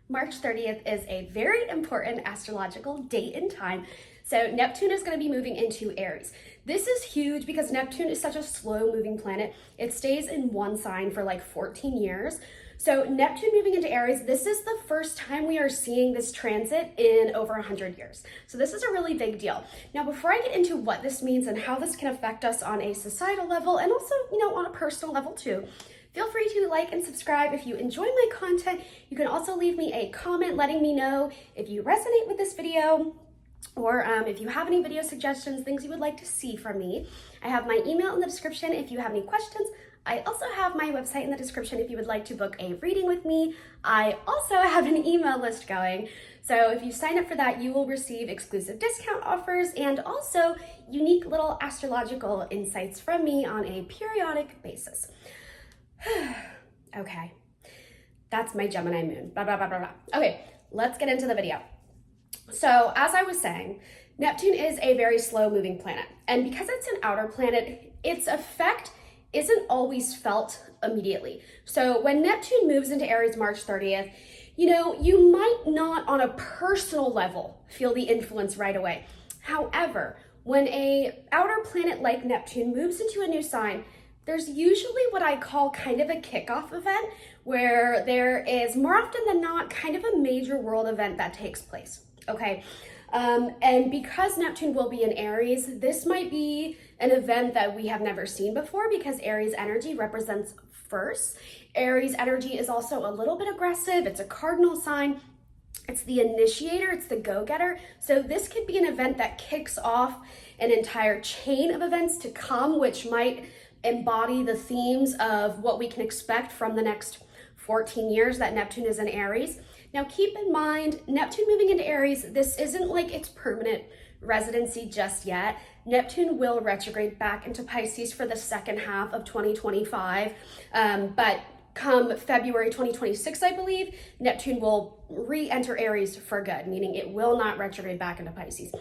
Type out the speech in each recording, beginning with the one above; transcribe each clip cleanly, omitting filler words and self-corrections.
March 30th is a very important astrological date and time. So Neptune is going to be moving into Aries. This is huge because Neptune is such a slow moving planet. It stays in one sign for like 14 years. So Neptune moving into Aries, this is the first time we are seeing this transit in over 100 years. So this is a really big deal. Now, before I get into what this means and how this can affect us on a societal level and also, on a personal level too, feel free to like and subscribe if you enjoy my content. You can also leave me a comment letting me know if you resonate with this video or if you have any video suggestions, things you would like to see from me. I have my email in the description if you have any questions. I also have my website in the description if you would like to book a reading with me. I also have an email list going. So if you sign up for that, you will receive exclusive discount offers and also unique little astrological insights from me on a periodic basis. Okay, that's my Gemini moon. Blah, blah, blah, blah, blah. Okay, let's get into the video. So as I was saying, Neptune is a very slow moving planet. And because it's an outer planet, its effect isn't always felt immediately. So when Neptune moves into Aries March 30th, you might not on a personal level feel the influence right away. However, when a outer planet like Neptune moves into a new sign, there's usually what I call kind of a kickoff event where there is more often than not kind of a major world event that takes place, okay? And because Neptune will be in Aries, this might be an event that we have never seen before because Aries energy represents first. Aries energy is also a little bit aggressive. It's a cardinal sign. It's the initiator, it's the go-getter. So this could be an event that kicks off an entire chain of events to come, which might embody the themes of what we can expect from the next 14 years that Neptune is in Aries. Now keep in mind, Neptune moving into Aries, this isn't like its permanent residency just yet. Neptune will retrograde back into Pisces for the second half of 2025, but come February 2026, I believe, Neptune will re-enter Aries for good, meaning it will not retrograde back into Pisces.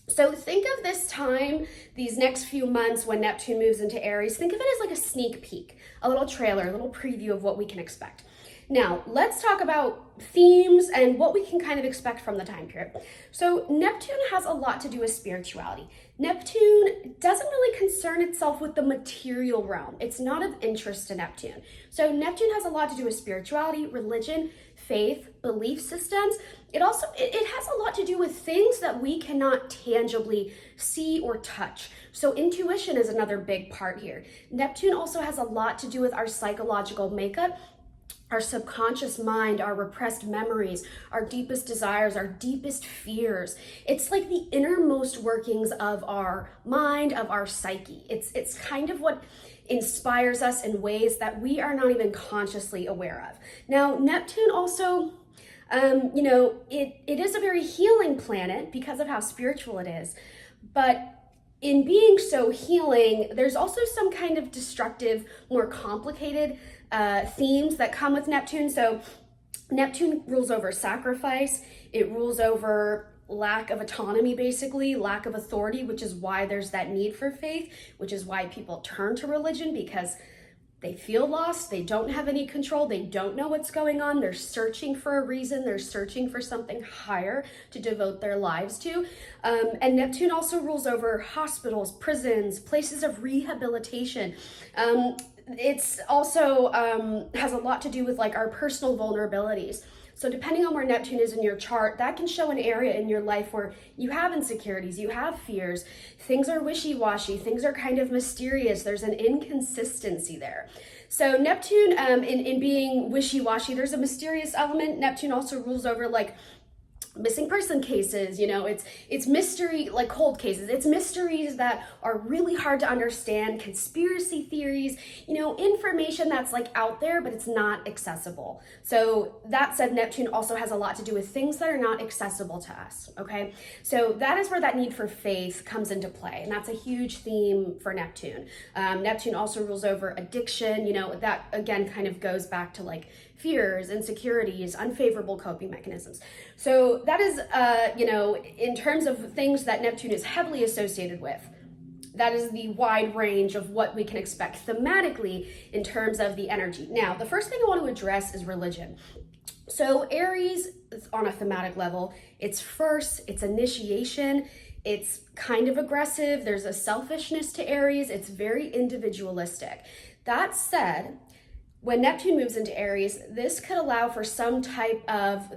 So think of this time, these next few months when Neptune moves into Aries, think of it as like a sneak peek, a little trailer, a little preview of what we can expect. Now, let's talk about themes and what we can kind of expect from the time period. So Neptune has a lot to do with spirituality. Neptune doesn't really concern itself with the material realm. It's not of interest to Neptune. So Neptune has a lot to do with spirituality, religion, faith, belief systems. It has a lot to do with things that we cannot tangibly see or touch. So intuition is another big part here. Neptune also has a lot to do with our psychological makeup, our subconscious mind, our repressed memories, our deepest desires, our deepest fears. It's like the innermost workings of our mind, of our psyche. It's kind of what inspires us in ways that we are not even consciously aware of. Now, Neptune also, it is a very healing planet because of how spiritual it is. But in being so healing, there's also some kind of destructive, more complicated themes that come with Neptune. So Neptune rules over sacrifice. It rules over lack of autonomy, basically, lack of authority, which is why there's that need for faith, which is why people turn to religion because they feel lost, they don't have any control, they don't know what's going on, they're searching for a reason, they're searching for something higher to devote their lives to. And Neptune also rules over hospitals, prisons, places of rehabilitation. It's also has a lot to do with like our personal vulnerabilities. So depending on where Neptune is in your chart, that can show an area in your life where you have insecurities, you have fears, things are wishy-washy, things are kind of mysterious, there's an inconsistency there. So Neptune, in being wishy-washy, there's a mysterious element. Neptune also rules over like missing person cases, it's mystery, like cold cases. It's mysteries that are really hard to understand, conspiracy theories, information that's like out there, but it's not accessible. So that said, Neptune also has a lot to do with things that are not accessible to us, okay? So that is where that need for faith comes into play. And that's a huge theme for Neptune. Neptune also rules over addiction, that again kind of goes back to like fears, insecurities, unfavorable coping mechanisms. So that is, in terms of things that Neptune is heavily associated with, that is the wide range of what we can expect thematically in terms of the energy. Now, the first thing I want to address is religion. So Aries, on a thematic level, it's first, it's initiation, it's kind of aggressive, there's a selfishness to Aries, it's very individualistic. That said, when Neptune moves into Aries, this could allow for some type of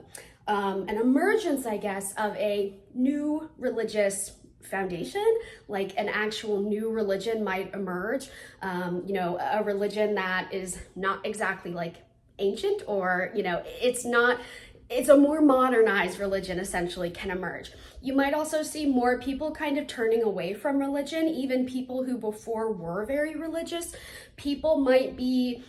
an emergence, I guess, of a new religious foundation, like an actual new religion might emerge, a religion that is not exactly like ancient, or it's a more modernized religion essentially can emerge. You might also see more people kind of turning away from religion, even people who before were very religious. People might be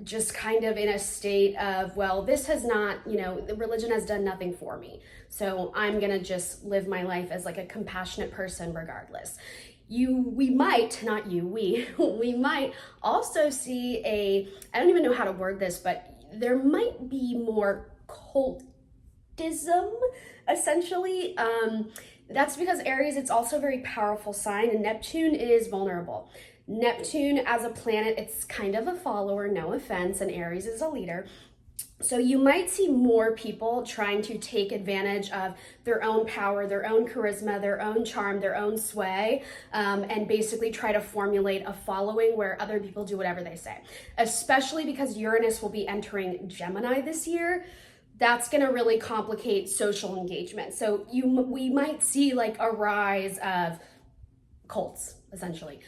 just kind of in a state of, well, this has not, the religion has done nothing for me, so I'm gonna just live my life as like a compassionate person regardless. We might also see I don't even know how to word this, but there might be more cultism, essentially. That's because Aries, it's also a very powerful sign, and Neptune is vulnerable. Neptune as a planet, it's kind of a follower, no offense, and Aries is a leader. So you might see more people trying to take advantage of their own power, their own charisma, their own charm, their own sway, and basically try to formulate a following where other people do whatever they say. Especially because Uranus will be entering Gemini this year. That's going to really complicate social engagement. So we might see like a rise of cults, essentially.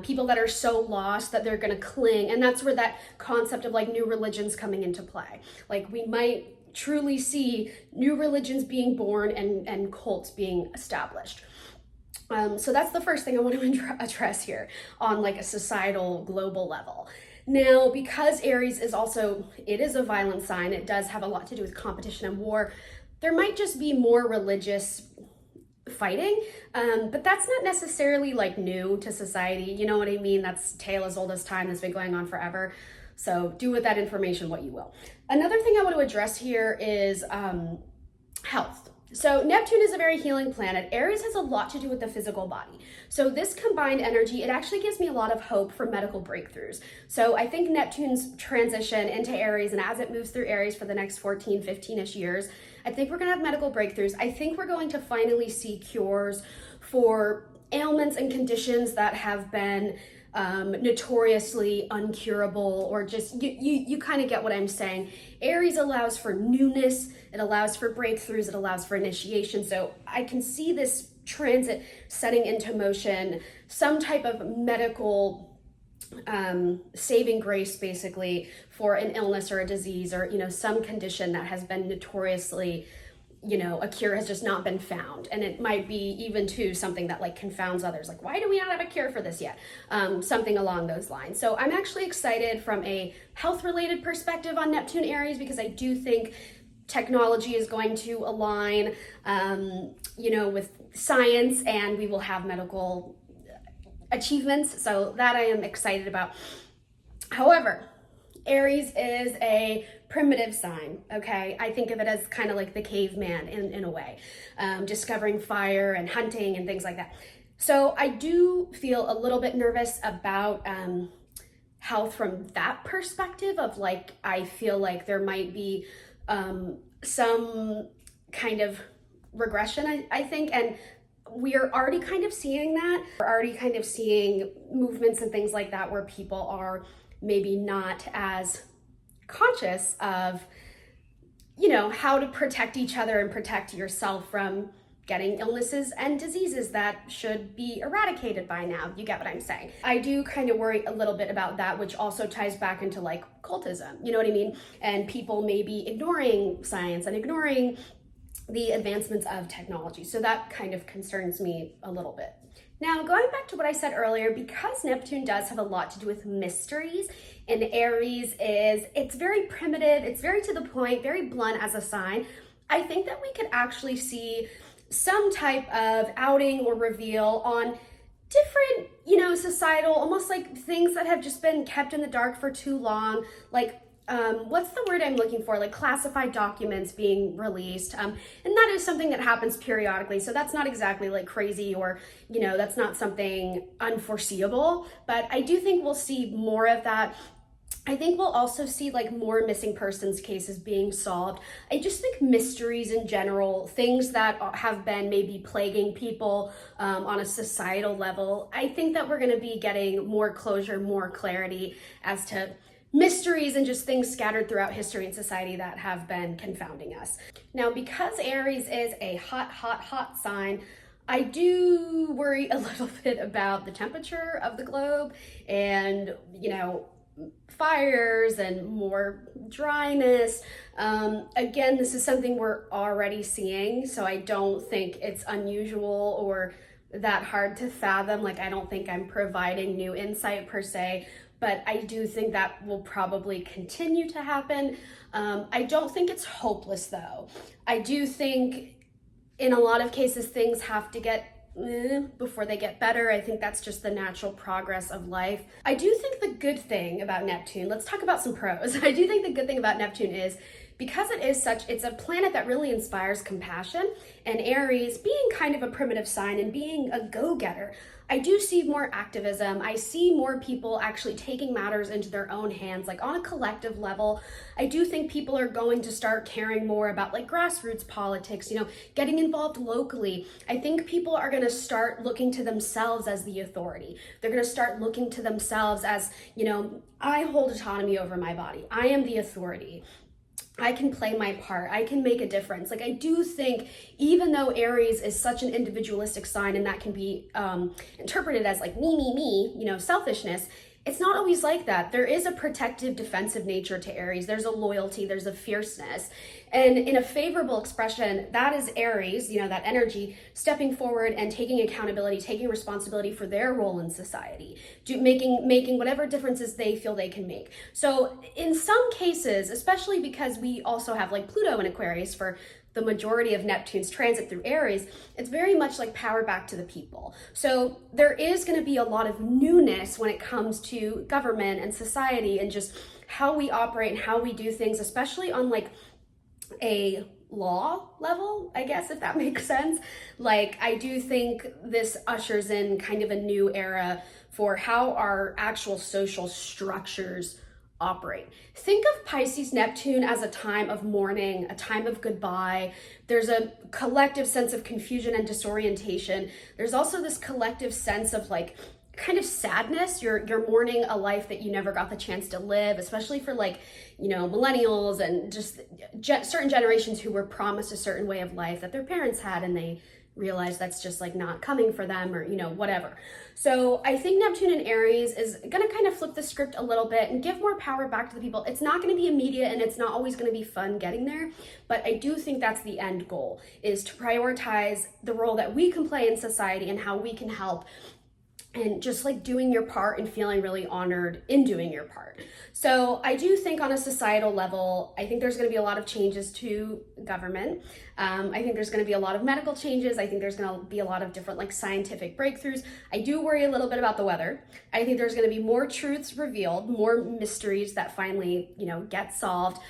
People that are so lost that they're going to cling. And that's where that concept of like new religions coming into play. Like we might truly see new religions being born and cults being established. So that's the first thing I want to address here on like a societal global level. Now, because Aries is it is a violent sign, it does have a lot to do with competition and war, there might just be more religious fighting, but that's not necessarily like new to society. You know what I mean? That's tale as old as time, that's been going on forever. So do with that information what you will. Another thing I want to address here is health. So Neptune is a very healing planet. Aries has a lot to do with the physical body. So this combined energy, it actually gives me a lot of hope for medical breakthroughs. So I think Neptune's transition into Aries, and as it moves through Aries for the next 14, 15-ish years, I think we're gonna have medical breakthroughs. I think we're going to finally see cures for ailments and conditions that have been notoriously uncurable, or just, you kind of get what I'm saying. Aries allows for newness, it allows for breakthroughs, it allows for initiation. So I can see this transit setting into motion some type of medical saving grace, basically, for an illness or a disease, or some condition that has been notoriously, a cure has just not been found. And it might be even to something that like confounds others, like, why do we not have a cure for this yet? Something along those lines. So I'm actually excited from a health related perspective on Neptune Aries, because I do think technology is going to align with science, and we will have medical achievements. So that I am excited about. However, Aries is a primitive sign, okay? I think of it as kind of like the caveman in a way, discovering fire and hunting and things like that. So I do feel a little bit nervous about health from that perspective of like, I feel like there might be some kind of regression, I think, and we are already kind of seeing that. We're already kind of seeing movements and things like that where people are maybe not as conscious of, how to protect each other and protect yourself from getting illnesses and diseases that should be eradicated by now. You get what I'm saying? I do kind of worry a little bit about that, which also ties back into like cultism, you know what I mean? And people may be ignoring science and ignoring the advancements of technology. So that kind of concerns me a little bit. Now, going back to what I said earlier, because Neptune does have a lot to do with mysteries, and Aries it's very primitive, it's very to the point, very blunt as a sign, I think that we could actually see some type of outing or reveal on different, societal, almost like things that have just been kept in the dark for too long, like what's the word I'm looking for? Like classified documents being released. And that is something that happens periodically. So that's not exactly like crazy, or, that's not something unforeseeable, but I do think we'll see more of that. I think we'll also see like more missing persons cases being solved. I just think mysteries in general, things that have been maybe plaguing people on a societal level, I think that we're going to be getting more closure, more clarity as to mysteries and just things scattered throughout history and society that have been confounding us. Now, because Aries is a hot sign, I do worry a little bit about the temperature of the globe and, fires and more dryness. Again, this is something we're already seeing, so I don't think it's unusual or that hard to fathom. Like, I don't think I'm providing new insight per se, but I do think that will probably continue to happen. I don't think it's hopeless though. I do think in a lot of cases things have to get before they get better. I think that's just the natural progress of life. I do think the good thing about Neptune, let's talk about some pros. I do think the good thing about Neptune is because it's a planet that really inspires compassion, and Aries being kind of a primitive sign and being a go-getter, I do see more activism. I see more people actually taking matters into their own hands, like on a collective level. I do think people are going to start caring more about like grassroots politics, getting involved locally. I think people are going to start looking to themselves as the authority. They're going to start looking to themselves as, I hold autonomy over my body. I am the authority. I can play my part. I can make a difference. Like, I do think, even though Aries is such an individualistic sign and that can be interpreted as like me, selfishness, it's not always like that. There is a protective, defensive nature to Aries. There's a loyalty, there's a fierceness. And in a favorable expression, that is Aries, that energy, stepping forward and taking accountability, taking responsibility for their role in society, making whatever differences they feel they can make. So in some cases, especially because we also have like Pluto in Aquarius for the majority of Neptune's transit through Aries, it's very much like power back to the people. So there is going to be a lot of newness when it comes to government and society and just how we operate and how we do things, especially on like a law level, I guess, if that makes sense. Like, I do think this ushers in kind of a new era for how our actual social structures operate. Think of Pisces Neptune as a time of mourning, a time of goodbye. There's a collective sense of confusion and disorientation. There's also this collective sense of like kind of sadness. You're mourning a life that you never got the chance to live, especially for like, millennials and just certain generations who were promised a certain way of life that their parents had and they realize that's just like not coming for them or, whatever. So I think Neptune in Aries is going to kind of flip the script a little bit and give more power back to the people. It's not going to be immediate and it's not always going to be fun getting there, but I do think that's the end goal, is to prioritize the role that we can play in society and how we can help, and just like doing your part and feeling really honored in doing your part. So I do think on a societal level, I think there's going to be a lot of changes to government. I think there's going to be a lot of medical changes. I think there's going to be a lot of different like scientific breakthroughs. I do worry a little bit about the weather. I think there's going to be more truths revealed, more mysteries that finally, get solved.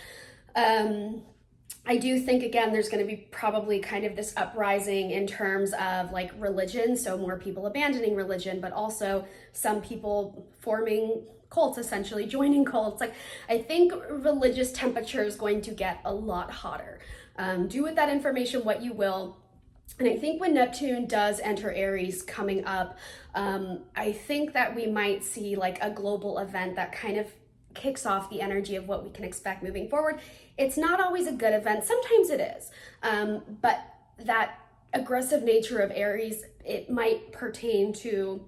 I do think, again, there's going to be probably kind of this uprising in terms of like religion. So more people abandoning religion, but also some people forming cults, essentially joining cults. Like, I think religious temperature is going to get a lot hotter. Do with that information what you will. And I think when Neptune does enter Aries coming up, I think that we might see like a global event that kind of kicks off the energy of what we can expect moving forward. It's not always a good event. Sometimes it is. But that aggressive nature of Aries, it might pertain to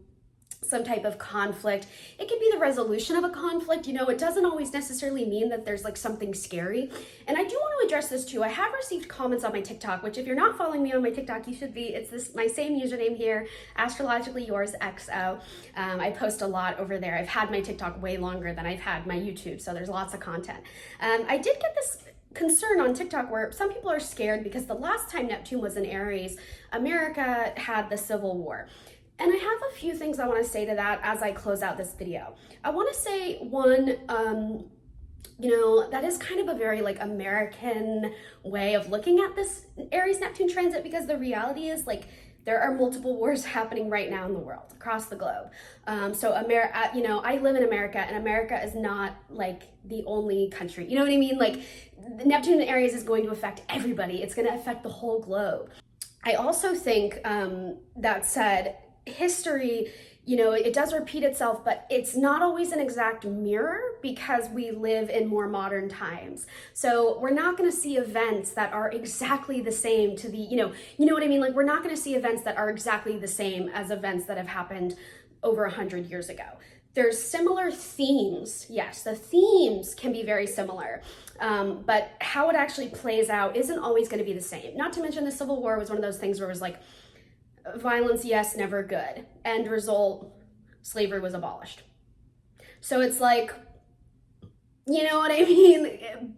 some type of conflict. It could be the resolution of a conflict. It doesn't always necessarily mean that there's like something scary. And I do want to address this too. I have received comments on my TikTok, which if you're not following me on my TikTok, you should be. It's my same username here, astrologically yours XO. I post a lot over there. I've had my TikTok way longer than I've had my YouTube, so there's lots of content. I did get this concern on TikTok where some people are scared because the last time Neptune was in Aries, America had the Civil War. And I have a few things I want to say to that as I close out this video. I want to say one, that is kind of a very like American way of looking at this Aries Neptune transit, because the reality is like There are multiple wars happening right now in the world, across the globe. So America, you know, I live in America, and America is not like the only country. You know what I mean? Like Neptune in Aries is going to affect everybody. It's going to affect the whole globe. I also think, that said, history, you know, it does repeat itself, but it's not always an exact mirror because we live in more modern times. So we're not going to see events that are exactly the same to the, you know what I mean? Like we're not going to see events that are exactly the same as events that have happened over 100 years ago. There's similar themes. Yes, the themes can be very similar, but how it actually plays out isn't always going to be the same. Not to mention the Civil War was one of those things where it was like, violence, yes, never good. End result, slavery was abolished. So it's like, you know what I mean?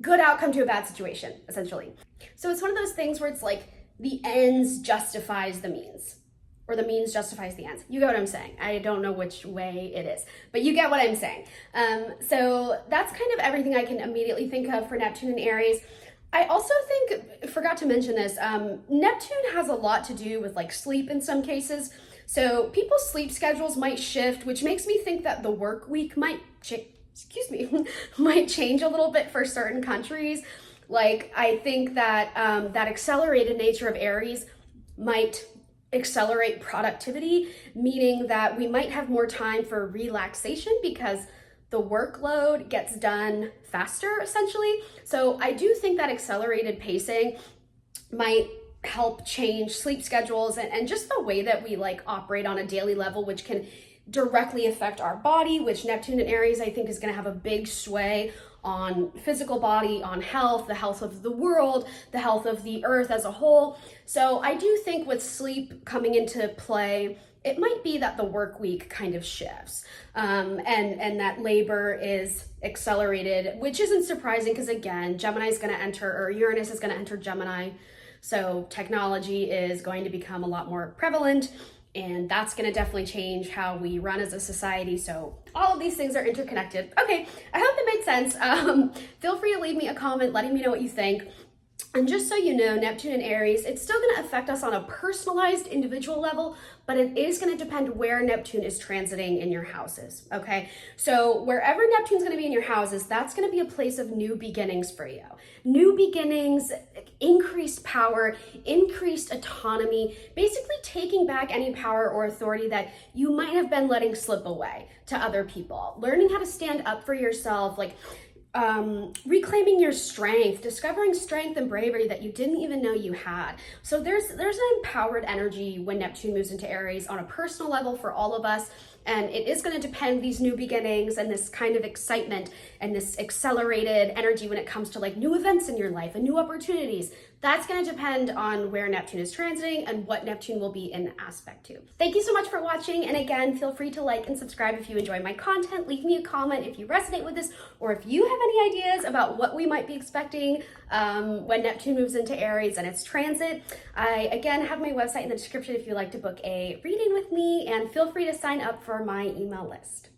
Good outcome to a bad situation, essentially. So it's one of those things where it's like the ends justifies the means, or the means justifies the ends. You get what I'm saying? I don't know which way it is, but you get what I'm saying. So that's kind of everything I can immediately think of for Neptune and Aries. I also think, forgot to mention this, Neptune has a lot to do with like sleep in some cases. So people's sleep schedules might shift, which makes me think that the work week might change a little bit for certain countries. Like I think that that accelerated nature of Aries might accelerate productivity, meaning that we might have more time for relaxation because the workload gets done faster, essentially. So I do think that accelerated pacing might help change sleep schedules and just the way that we like operate on a daily level, which can directly affect our body, which Neptune and Aries, I think, is going to have a big sway on physical body, on health, the health of the world, the health of the earth as a whole. So I do think with sleep coming into play, it might be that the work week kind of shifts, and that labor is accelerated, which isn't surprising because again, Gemini is going to enter, or Uranus is going to enter Gemini. So technology is going to become a lot more prevalent, and that's going to definitely change how we run as a society. So all of these things are interconnected. Okay, I hope that made sense. Feel free to leave me a comment letting me know what you think. And just so you know, Neptune and Aries, it's still going to affect us on a personalized individual level, but it is going to depend where Neptune is transiting in your houses, okay? So wherever Neptune's going to be in your houses, that's going to be a place of new beginnings for you. New beginnings, increased power, increased autonomy, basically taking back any power or authority that you might have been letting slip away to other people. Learning how to stand up for yourself, like reclaiming your strength, discovering strength and bravery that you didn't even know you had. So there's an empowered energy when Neptune moves into Aries on a personal level for all of us. And it is going to depend these new beginnings and this kind of excitement and this accelerated energy when it comes to like new events in your life and new opportunities. That's going to depend on where Neptune is transiting and what Neptune will be in aspect to. Thank you so much for watching. And again, feel free to like and subscribe if you enjoy my content. Leave me a comment if you resonate with this, or if you have any ideas about what we might be expecting when Neptune moves into Aries and its transit. I, again, have my website in the description if you'd like to book a reading with me, and feel free to sign up for my email list.